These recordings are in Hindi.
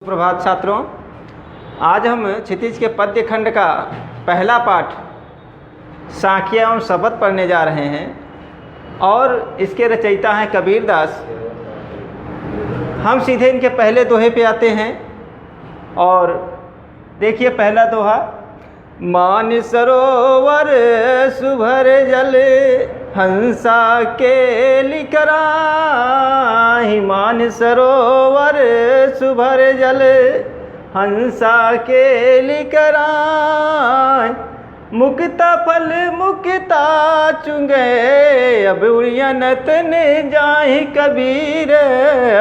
प्रभात छात्रों, आज हम क्षितिज के पद्य खंड का पहला पाठ साखिया एवं शपथ पढ़ने जा रहे हैं और इसके रचयिता हैं कबीरदास। हम सीधे इनके पहले दोहे पे आते हैं और देखिए पहला दोहा। मान सरोवर सुभर जल हंसा के लिकराहि, मान सरोवर सुभर जल हंसा के लिकराहि, मुक्ता फल मुक्ता चुंगे अब उड़ियनत न जाहि कबीर,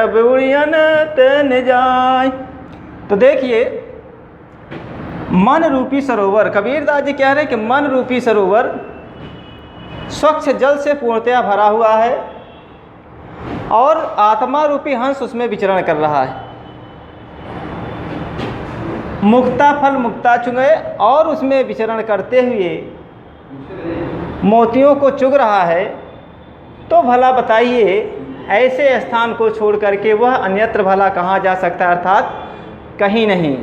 अब उड़ियनत न जाहि। तो देखिए मन रूपी सरोवर, कबीरदास जी कह रहे हैं कि मन रूपी सरोवर स्वच्छ जल से पूर्णतया भरा हुआ है और आत्मा रूपी हंस उसमें विचरण कर रहा है। मुक्ता फल मुक्ता चुंगे और उसमें विचरण करते हुए मोतियों को चुग रहा है। तो भला बताइए ऐसे स्थान को छोड़ करके वह अन्यत्र भला कहाँ जा सकता है, अर्थात कहीं नहीं।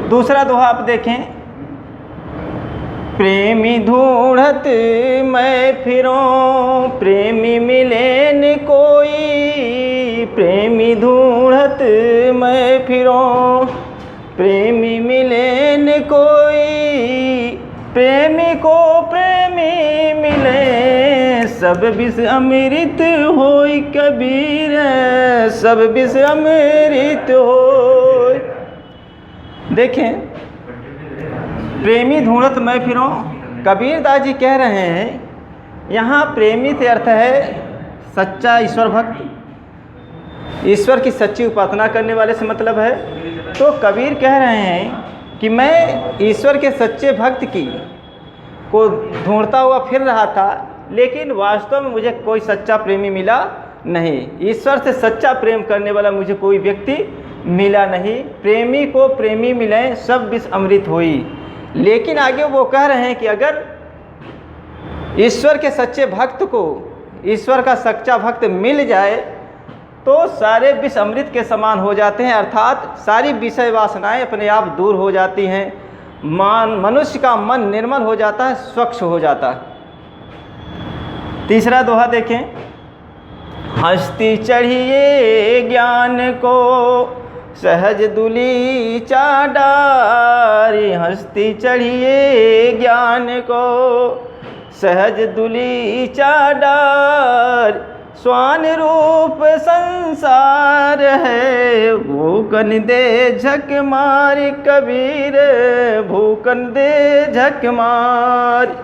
दूसरा दोहा आप देखें। प्रेमी ढूंढत मैं फिरूं प्रेमी मिले न कोई, प्रेमी ढूंढत मैं फिरूं प्रेमी मिले न कोई, प्रेमी को प्रेमी मिले सब विष अमृत होई कबीर, सब विष अमृत होई। देखें प्रेमी ढूंढत मैं फिरूं, कबीरदास जी कह रहे हैं यहाँ प्रेमी से अर्थ है सच्चा ईश्वर भक्त, ईश्वर की सच्ची उपासना करने वाले से मतलब है। तो कबीर कह रहे हैं कि मैं ईश्वर के सच्चे भक्त की को ढूंढता हुआ फिर रहा था, लेकिन वास्तव में मुझे कोई सच्चा प्रेमी मिला नहीं। ईश्वर से सच्चा प्रेम करने वाला मुझे कोई व्यक्ति मिला नहीं। प्रेमी को प्रेमी मिले सब विष अमृत होई। लेकिन आगे वो कह रहे हैं कि अगर ईश्वर के सच्चे भक्त को ईश्वर का सच्चा भक्त मिल जाए तो सारे विष अमृत के समान हो जाते हैं, अर्थात सारी विषय वासनाएं अपने आप दूर हो जाती हैं। मनुष्य का मन निर्मल हो जाता है, स्वच्छ हो जाता है। तीसरा दोहा देखें। हस्ती चढ़िए ज्ञान को सहज दुली चाडारी, हस्ती चढ़िए ज्ञान को सहज दुली चाडार, स्वान रूप संसार है भूकन दे झक मार कबीर, भूकन दे झक मार।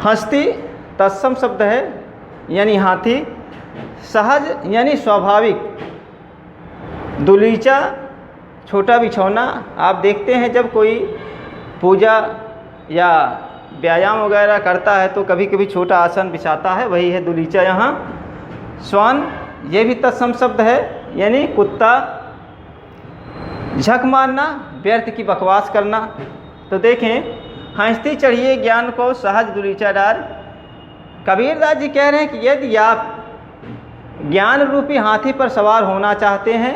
हस्ती तत्सम शब्द है यानी हाथी, सहज यानी स्वाभाविक, दुलीचा छोटा बिछौना। आप देखते हैं जब कोई पूजा या व्यायाम वगैरह करता है तो कभी कभी छोटा आसन बिछाता है, वही है दुलीचा यहाँ। स्वान ये भी तत्सम शब्द है यानी कुत्ता। झक मारना व्यर्थ की बकवास करना। तो देखें हंसती चढ़िए ज्ञान को सहज दुलीचा डार। कबीरदास जी कह रहे हैं कि यदि आप ज्ञान रूपी हाथी पर सवार होना चाहते हैं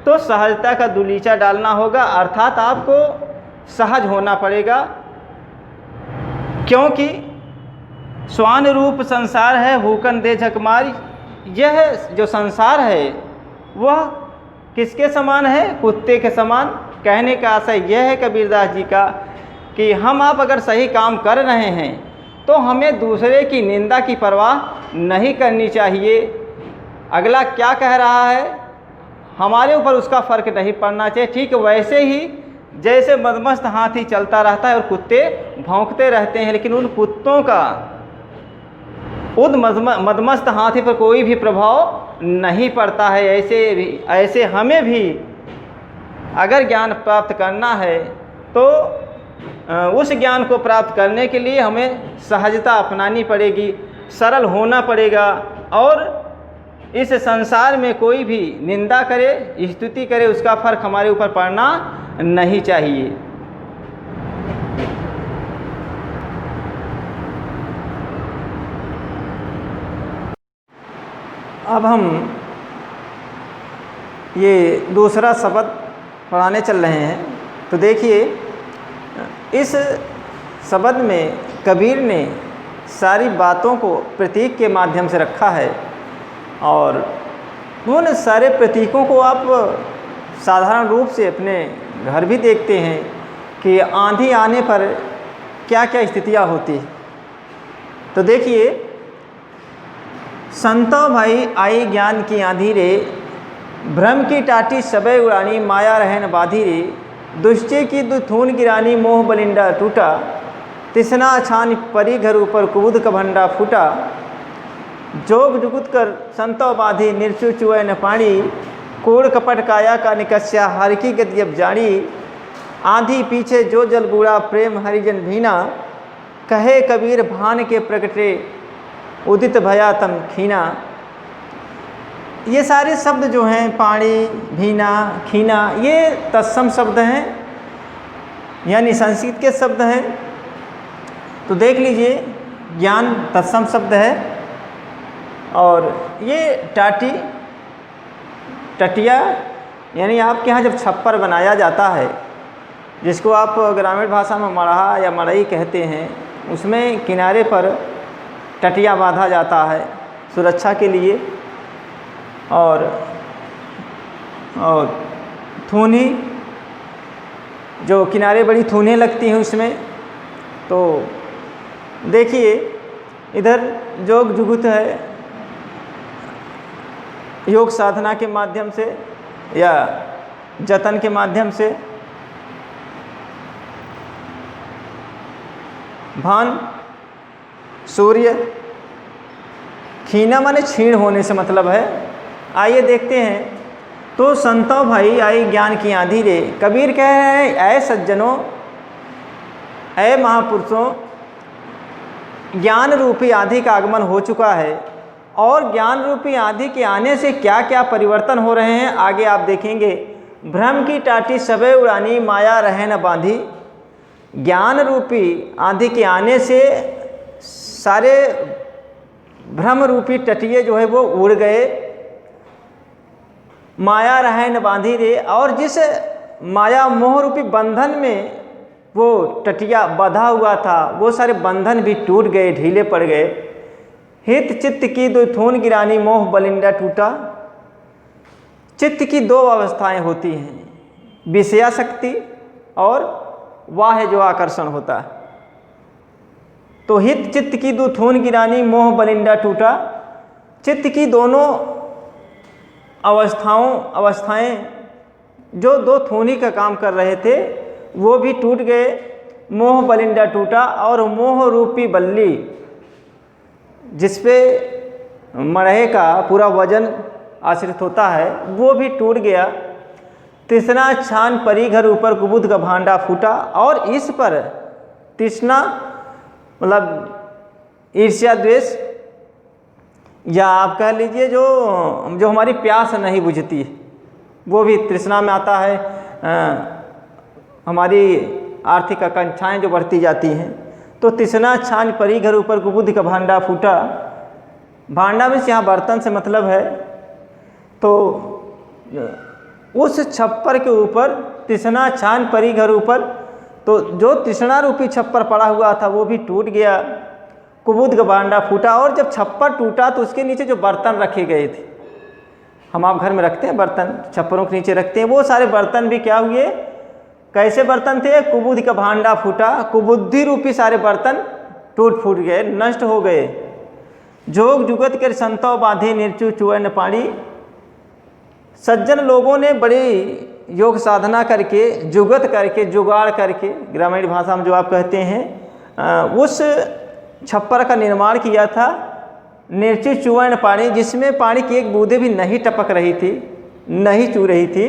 तो सहजता का दुलीचा डालना होगा, अर्थात आपको सहज होना पड़ेगा। क्योंकि स्वान रूप संसार है भूकन दे झकमारी। यह जो संसार है वह किसके समान है? कुत्ते के समान। कहने का आशय यह है कबीरदास जी का कि हम आप अगर सही काम कर रहे हैं तो हमें दूसरे की निंदा की परवाह नहीं करनी चाहिए। अगला क्या कह रहा है हमारे ऊपर उसका फ़र्क नहीं पड़ना चाहिए। ठीक वैसे ही जैसे मदमस्त हाथी चलता रहता है और कुत्ते भौंकते रहते हैं, लेकिन उन कुत्तों का उन मदमस्त हाथी पर कोई भी प्रभाव नहीं पड़ता है। ऐसे हमें भी अगर ज्ञान प्राप्त करना है तो उस ज्ञान को प्राप्त करने के लिए हमें सहजता अपनानी पड़ेगी, सरल होना पड़ेगा और इस संसार में कोई भी निंदा करे स्तुति करे उसका फर्क हमारे ऊपर पड़ना नहीं चाहिए। अब हम ये दूसरा शब्द पढ़ाने चल रहे हैं। तो देखिए, इस शब्द में कबीर ने सारी बातों को प्रतीक के माध्यम से रखा है, और उन सारे प्रतीकों को आप साधारण रूप से अपने घर भी देखते हैं कि आंधी आने पर क्या क्या स्थितियाँ होती है। तो देखिए, संतो भाई आई ज्ञान की आंधी रे, भ्रम की टाटी सबे उड़ानी, माया रहन बाधी रे, दुष्टे की दुथून गिरानी, मोह बलिंडा टूटा, तिसना छान परी घर ऊपर, कुबुद का भंडा फूटा, जोग जुगुत कर संतो बाधी, निर्चु चुए न पानी, कोड़ कपट काया का निकस्या, हर की गति अब जानी, आंधी पीछे जो जल बूढ़ा, प्रेम हरिजन भीना, कहे कबीर भान के प्रगटे, उदित भया तम खीना। ये सारे शब्द जो हैं, पानी, भीना, खीना, ये तत्सम शब्द हैं, यानी संस्कृत के शब्द हैं। तो देख लीजिए, ज्ञान तत्सम शब्द है, और ये टाटी, टटिया, यानी आपके यहाँ जब छप्पर बनाया जाता है, जिसको आप ग्रामीण भाषा में मढ़ा या मड़ई कहते हैं, उसमें किनारे पर टटिया बांधा जाता है सुरक्षा के लिए, और थूनी, जो किनारे बड़ी थूनें लगती हैं उसमें। तो देखिए, इधर जोग जुगुत है, योग साधना के माध्यम से या जतन के माध्यम से। भान, सूर्य, खीना माने क्षीण होने से मतलब है। आइए देखते हैं। तो संतो भाई आई ज्ञान की आंधी रे, कबीर कह रहे हैं, ऐ सज्जनों, ऐ महापुरुषों, ज्ञान रूपी आंधी का आगमन हो चुका है, और ज्ञान रूपी आंधी के आने से क्या क्या परिवर्तन हो रहे हैं आगे आप देखेंगे। भ्रम की टाटी सबे उड़ानी, माया रहे न बांधी। ज्ञान रूपी आंधी के आने से सारे भ्रम रूपी टटिए जो है वो उड़ गए, माया रहे न बांधी रे, और जिस माया मोह रूपी बंधन में वो टटिया बंधा हुआ था, वो सारे बंधन भी टूट गए, ढीले पड़ गए। हित चित्त की दो थून गिरानी, मोह बलिंडा टूटा। चित्त की दो अवस्थाएं होती हैं, विषयाशक्ति और वाह जो आकर्षण होता है। तो हित चित्त की दो थून गिरानी, मोह बलिंडा टूटा। चित्त की दोनों अवस्थाएं जो दो थूनी का काम कर रहे थे, वो भी टूट गए, मोह बलिंडा टूटा। और मोह रूपी बल्ली, जिसपे मड़हे का पूरा वजन आश्रित होता है, वो भी टूट गया। तृष्णा छान परी घर ऊपर, कुबुद का भांडा फूटा। और इस पर तृष्णा मतलब ईर्ष्या द्वेष, या आप कह लीजिए जो हमारी प्यास नहीं बुझती, वो भी तृष्णा में आता है। हमारी आर्थिक आकांक्षाएं जो बढ़ती जाती हैं। तो तृष्णा छान परी घर ऊपर, कुबुद का भांडा फूटा। भांडा में यहाँ बर्तन से मतलब है। तो उस छप्पर के ऊपर तृष्णा छान परी घर ऊपर, तो जो तृष्णा रूपी छप्पर पड़ा हुआ था वो भी टूट गया, कुबुद का भांडा फूटा। और जब छप्पर टूटा तो उसके नीचे जो बर्तन रखे गए थे, हम आप घर में रखते हैं बर्तन, छप्परों के नीचे रखते हैं, वो सारे बर्तन भी क्या हुए, कैसे बर्तन थे, कुबुद का भांडा फूटा। कुबुद्धि रूपी सारे बर्तन टूट फूट गए, नष्ट हो गए। जोग जुगत कर संतो बांधे, निर्चु चुए न पानी। सज्जन लोगों ने बड़ी योग साधना करके, जुगत करके, जुगाड़ करके, ग्रामीण भाषा में जो आप कहते हैं, उस छप्पर का निर्माण किया था। निर्चु चुए न पानी, जिसमें पानी की एक बूंदे भी नहीं टपक रही थी, नहीं चू रही थी।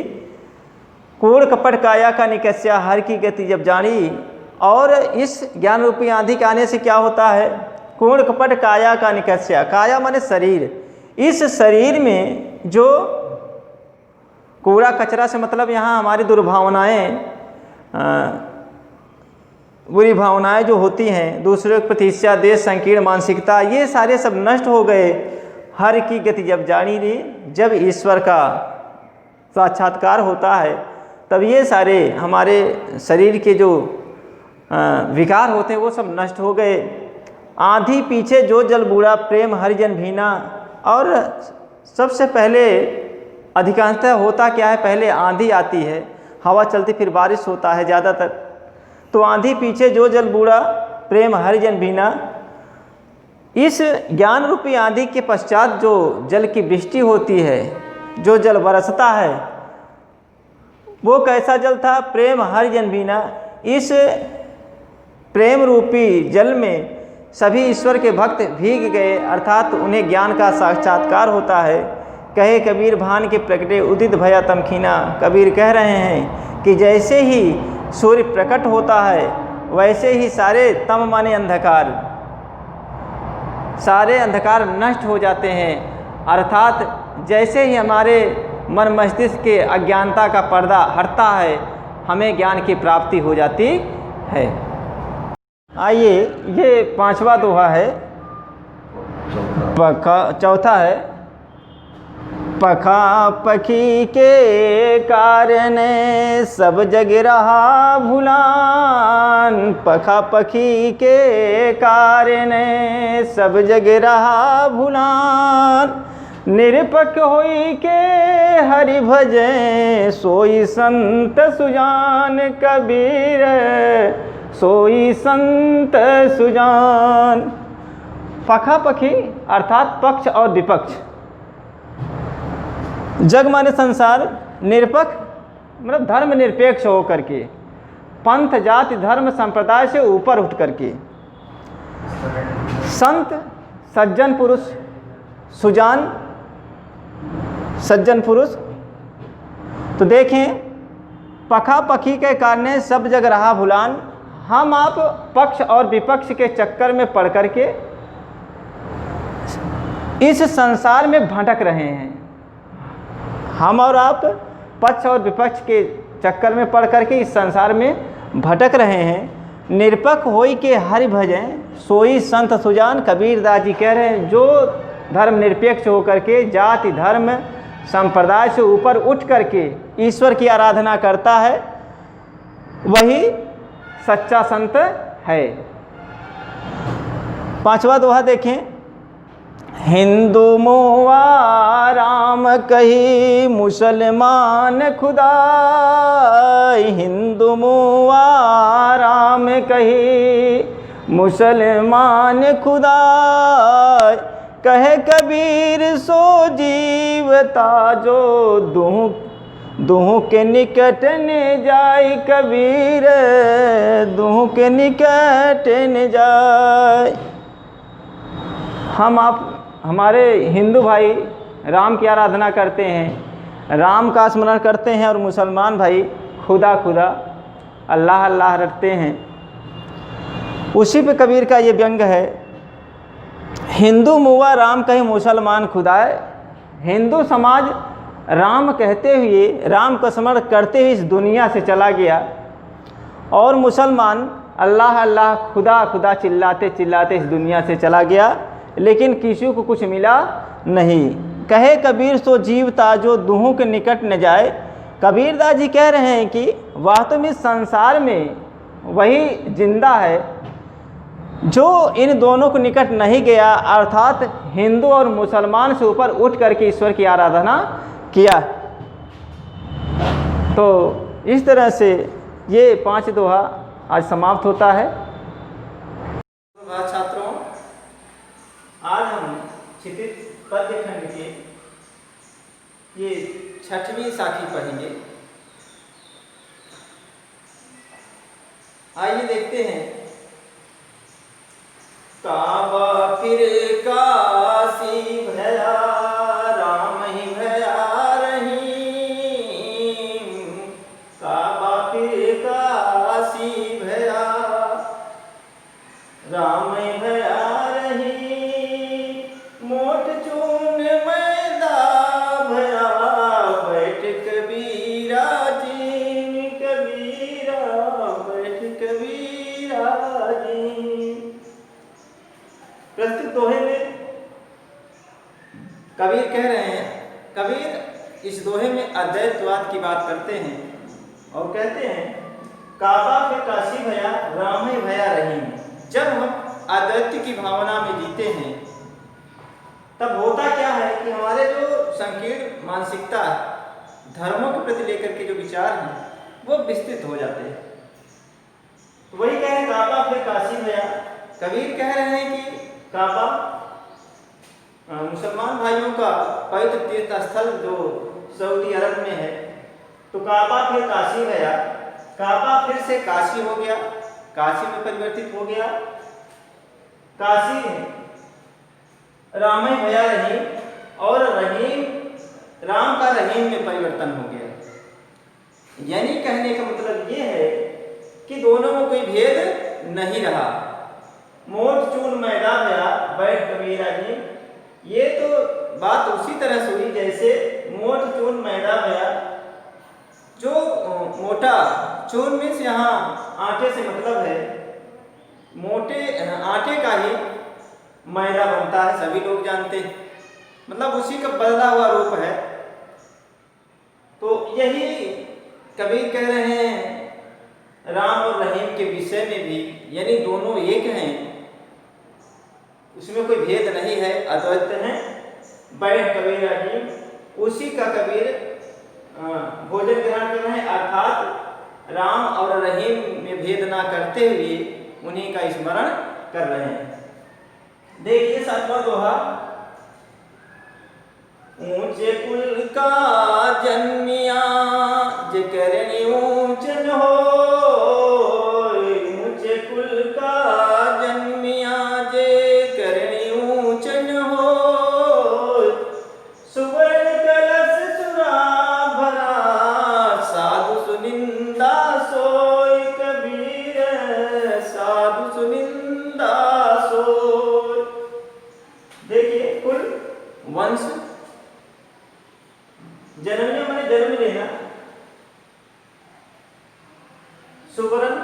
कूड़ कपट काया का निकस्या, हर की गति जब जानी। और इस ज्ञान रूपी आंधी के आने से क्या होता है, कूड़ कपट काया का निकस्या, काया माने शरीर। इस शरीर में जो कूड़ा कचरा से मतलब यहाँ हमारी दुर्भावनाएं, बुरी भावनाएं जो होती हैं, दूसरे के प्रति ईर्ष्या, देश, संकीर्ण मानसिकता, ये सारे सब नष्ट हो गए। हर की गति जब जानी रे, जब ईश्वर का साक्षात्कार होता है, तब ये सारे हमारे शरीर के जो विकार होते हैं वो सब नष्ट हो गए। आंधी पीछे जो जल बूढ़ा, प्रेम हरिजन भीना। और सबसे पहले अधिकांशतः होता क्या है, पहले आंधी आती है, हवा चलती, फिर बारिश होता है ज़्यादातर। तो आंधी पीछे जो जल बूढ़ा, प्रेम हरिजन भीना। इस ज्ञान रूपी आंधी के पश्चात जो जल की वृष्टि होती है, जो जल बरसता है, वो कैसा जल था, प्रेम हरिजन भीना। इस प्रेम रूपी जल में सभी ईश्वर के भक्त भीग गए, अर्थात उन्हें ज्ञान का साक्षात्कार होता है। कहे कबीर भान के प्रकटे उदित भया तमखीना। कबीर कह रहे हैं कि जैसे ही सूर्य प्रकट होता है वैसे ही सारे तम माने अंधकार, सारे अंधकार नष्ट हो जाते हैं। अर्थात जैसे ही हमारे मन मस्तिष्क के अज्ञानता का पर्दा हटता है, हमें ज्ञान की प्राप्ति हो जाती है। आइए, ये 5वां दोहा है। चौथा है, पखा पखी के कारण सब जग रहा भुलान। पखा पखी के कारण सब जग रहा भुलान। निरपक होई के हरि भजे, सोई संत सुजान। कबीर सोई संत सुजान। पखा पखी अर्थात पक्ष और विपक्ष। जग माने संसार, निरपक मतलब धर्म निरपेक्ष होकर के, पंथ जाति धर्म संप्रदाय से ऊपर उठ करके, संत सज्जन पुरुष, सुजान सज्जन पुरुष। तो देखें, पखा पखी के कारण सब जग रहा भुलान। हम आप पक्ष और विपक्ष के चक्कर में पड़ करके इस संसार में भटक रहे हैं। हम और आप पक्ष और विपक्ष के चक्कर में पड़ करके इस संसार में भटक रहे हैं। निरपक होई के हरि भजें, सोई संत सुजान। कबीर दास जी कह रहे हैं, जो धर्म निरपेक्ष होकर के जाति धर्म संप्रदाय से ऊपर उठ करके ईश्वर की आराधना करता है, वही सच्चा संत है। 5वां दोहा देखें। हिंदू मोवा राम कही, मुसलमान खुदाई। हिंदू मोवा राम कही, मुसलमान खुदाई। कहे कबीर सो जीवता, जो दूह के निकट न जाय। कबीर दूह के निकट न जाय। हम आप हमारे हिंदू भाई राम की आराधना करते हैं, राम का स्मरण करते हैं, और मुसलमान भाई खुदा खुदा अल्लाह अल्लाह रटते हैं। उसी पे कबीर का ये व्यंग है। हिंदू मुआ राम कहे, मुसलमान खुदाए। हिंदू समाज राम कहते हुए, राम का स्मरण करते हुए इस दुनिया से चला गया, और मुसलमान अल्लाह अल्लाह खुदा खुदा चिल्लाते चिल्लाते इस दुनिया से चला गया, लेकिन किसी को कुछ मिला नहीं। कहे कबीर सो जीवता, जो दूहों के निकट न जाए। कबीर दास जी कह रहे हैं कि वास्तव में संसार में वही जिंदा है जो इन दोनों को निकट नहीं गया, अर्थात हिंदू और मुसलमान से ऊपर उठ करके ईश्वर की आराधना किया। तो इस तरह से ये 5 दोहा आज समाप्त होता है। छात्रों, आज हम क्षितिज पद्य खंड के ये 6वीं साखी पढ़ेंगे। आइए देखते हैं। काबा फिर काशी भया, राम ही भया रहीम। काबा फिर काशी भया, राम ही भया रहीम। मोट चून मैदा भया, बैठ कबीरा जी। कबीरा बैठ कबीरा जी। प्रस्तुत दोहे में कबीर कह रहे हैं, कबीर इस दोहे में अद्वैतवाद की बात करते हैं और कहते हैं काबा फिर काशी भया राम ही भया रहीम। जब हम अद्वैत की भावना में जीते हैं तब होता क्या है कि हमारे जो संकीर्ण मानसिकता धर्मों के प्रति लेकर के जो विचार हैं वो विस्तृत हो जाते हैं। तो वही कह रहे काबा फिर काशी भया। कबीर कह रहे हैं कि काबा मुसलमान भाइयों का पवित्र तीर्थ स्थल जो सऊदी अरब में है, तो काबा फिर काशी गया, काबा फिर से काशी हो गया, काशी में परिवर्तित हो गया, काशी में राम भया रहीम, और रहीम राम का रहीम में परिवर्तन हो गया। यानी कहने का मतलब ये है कि दोनों में कोई भेद नहीं रहा। मोट चून मैदा भया बैठ कबीरा जी, ये तो बात उसी तरह से हुई जैसे मोट चून मैदा भया। जो मोटा चून में से यहाँ आटे से मतलब है मोटे आटे का ही मैदा बनता है, सभी लोग जानते हैं, मतलब उसी का बदला हुआ रूप है। तो यही कबीर कह रहे हैं राम और रहीम के विषय में भी, यानी दोनों एक हैं, उसमें कोई भेद नहीं है, अद्वैत हैं। बैठ कबीर रहीम, उसी का कबीर भोजन ग्रहण कर रहे हैं, अर्थात राम और रहीम में भेद ना करते हुए उन्हीं का स्मरण कर रहे हैं। देखिए 7वां दोहा, ऊंचे कुल का जन्मिया जे करनी ऊंचन हो, ऊंचे कुल का जन्मिया जे करनी ऊंचन हो, सुवर्ण कलश सुरा भरा साधु सुनिंदा सोय कबीर, साधु सुनिंदा सोय। देखिए कुल वंश, जन्मिया माने जन्म लेना, सुवर्ण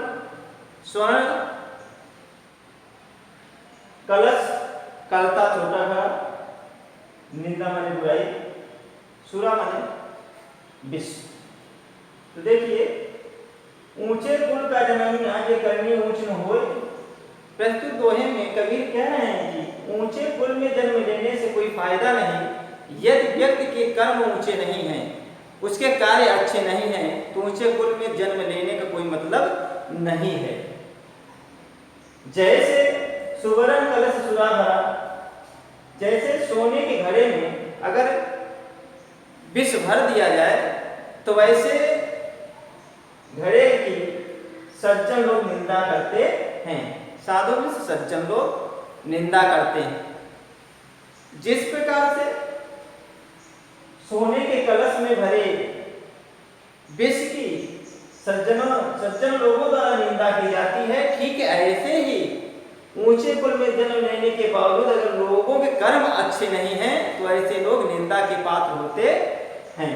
स्वर्ण, कलश करता छोटा घड़ा, निंदा माने बुराई, सुरा माने विष। तो देखिए ऊंचे कुल का जन्मिया जे करनी ऊंच न होए। प्रस्तुत दोहे में कबीर कह रहे हैं कि ऊंचे कुल में जन्म लेने से कोई फायदा नहीं, यदि व्यक्ति के कर्म ऊंचे नहीं हैं, उसके कार्य अच्छे नहीं हैं, तो ऊंचे कुल में जन्म लेने का कोई मतलब नहीं है। जैसे सुवर्ण कलश सुरा भरा, जैसे सोने के घड़े में अगर विष भर दिया जाए तो वैसे घड़े की सज्जन लोग निंदा करते हैं, साधु में सज्जन लोग निंदा करते हैं। जिस प्रकार से सोने के कलश में भरे विष की सज्जन लोगों द्वारा निंदा की जाती है, ठीक ऐसे ही ऊंचे कुल में जन्म लेने के बावजूद अगर लोगों के कर्म अच्छे नहीं हैं तो ऐसे लोग निंदा के पात्र होते हैं।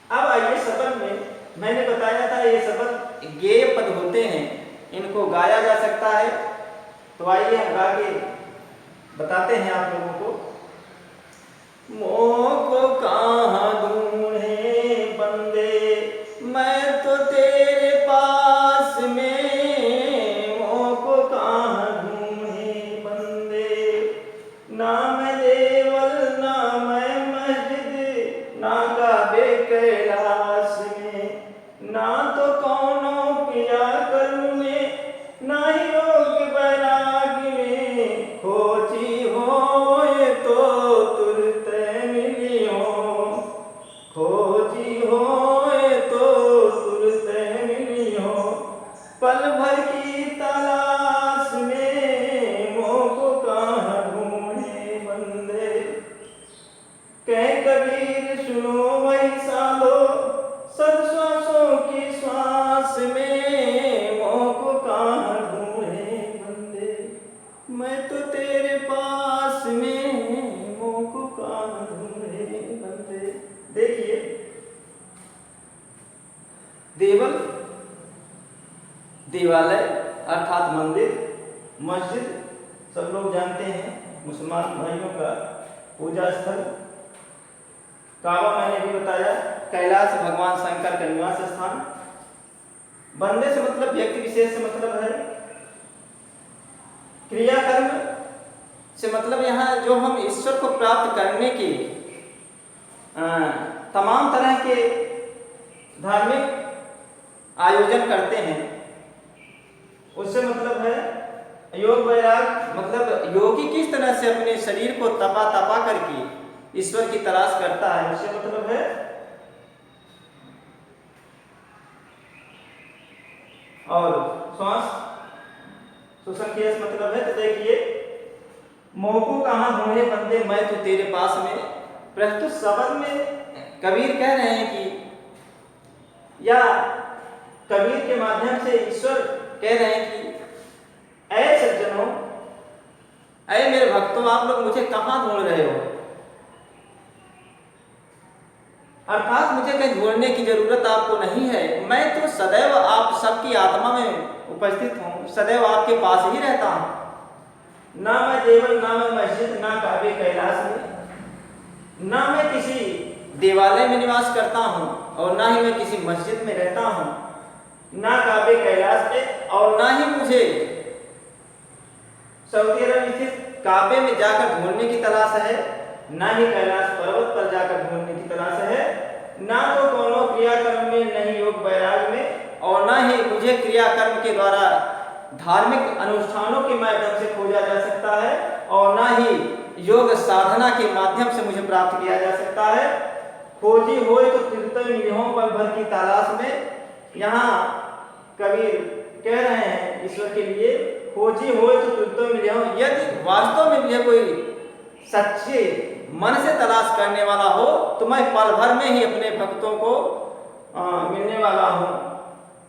अब आइए शब्द में, मैंने बताया था ये शब्द गेय पद होते हैं, इनको गाया जा सकता है। तो आइए हम गा के बताते हैं आप लोगों को। मोको कहाँ ढूंढे बंदे मैं तो तेरे पास में, मोको कहाँ ढूंढे बंदे, ना मैं देवल ना मैं मस्जिद ना काबे कैलाश में, ना तो कौनो पिया करूँ में ना ही योग बैराग में, खोजी हो ये तो तुरत मिलियो, खोजी हो ये तो तुरत मिलियो, पल भर की तलाश में मोको कहाँ ढूंढे बंदे। कह कबीर सुनो वही सालो सब श्वासों की श्वास में, मोको कहाँ ढूंढे बंदे मैं तो तेरे पास में, मोको कहाँ ढूंढे बंदे। देखिए देवल देवालय अर्थात मंदिर, मस्जिद सब लोग जानते हैं, मुसलमान भाइयों का पूजा स्थल। काबा मैंने भी बताया, कैलाश भगवान शंकर का निवास स्थान। बंदे से मतलब व्यक्ति विशेष से मतलब है। क्रियाकर्म से मतलब यहाँ जो हम ईश्वर को प्राप्त करने के तमाम तरह के धार्मिक आयोजन करते हैं, उससे मतलब है योग वैराग, मतलब योगी किस तरह से अपने शरीर को तपा तपा करके ईश्वर की तलाश करता है, उससे मतलब है। और श्वास श्वसन क्रिया से मतलब है। तो देखिए, मोह को कहाँ ढूंढे बंदे, मैं तो तेरे पास में। प्रस्तुत शब्द में कबीर कह रहे हैं कि, या कबीर के माध्यम से ईश्वर कह रहे हैं कि ऐ सज्जनों, ऐ मेरे भक्तों, आप लोग मुझे कहाँ ढूंढ रहे हो। अर्थात मुझे कहीं ढूंढने की जरूरत आपको नहीं है, मैं तो सदैव आप सबकी आत्मा में उपस्थित हूँ, सदैव आपके पास ही रहता हूँ। ना मैं देवल, ना मैं मस्जिद, ना काबे कैलाश में, ना मैं किसी देवालय में निवास करता हूँ और ना ही मैं किसी मस्जिद में रहता हूँ, ना काबे कैलाश में, और ना ही मुझे सऊदी अरब स्थित काबे में जाकर ढूंढने की तलाश है, ना ही कैलाश पर्वत पर जाकर ढूंढने की तलाश है, ना तो दोनों क्रियाकर्म में, नहीं योग वैराग में, और ना ही मुझे क्रियाकर्म के द्वारा धार्मिक अनुष्ठानों के माध्यम से खोजा जा सकता है, और ना ही योग साधना के माध्यम से मुझे प्राप्त किया जा सकता है। खोजी होए तो फिरते मिलहों पल भर की तलाश में। यहाँ कबीर कह रहे हैं ईश्वर के लिए, खोजी होए तो फिरते मिलहों, यदि वास्तव में मुझे कोई सच्चे मन से तलाश करने वाला हो तो मैं पल भर में ही अपने भक्तों को मिलने वाला हूँ,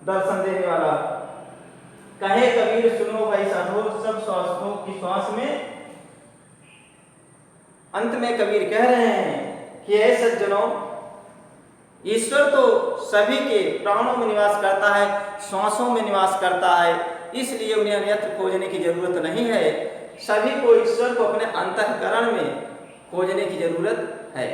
दर्शन देने वाला। कहे कबीर सुनो भाई साधो, सब श्वासों की श्वास में। अंत में कबीर कह रहे हैं कि ऐ सज्जनों, ईश्वर तो सभी के प्राणों में निवास करता है, श्वासों में निवास करता है, इसलिए उन्हें अन्यत्र खोजने की जरूरत नहीं है। सभी को ईश्वर को अपने अंतःकरण में खोजने की जरूरत है।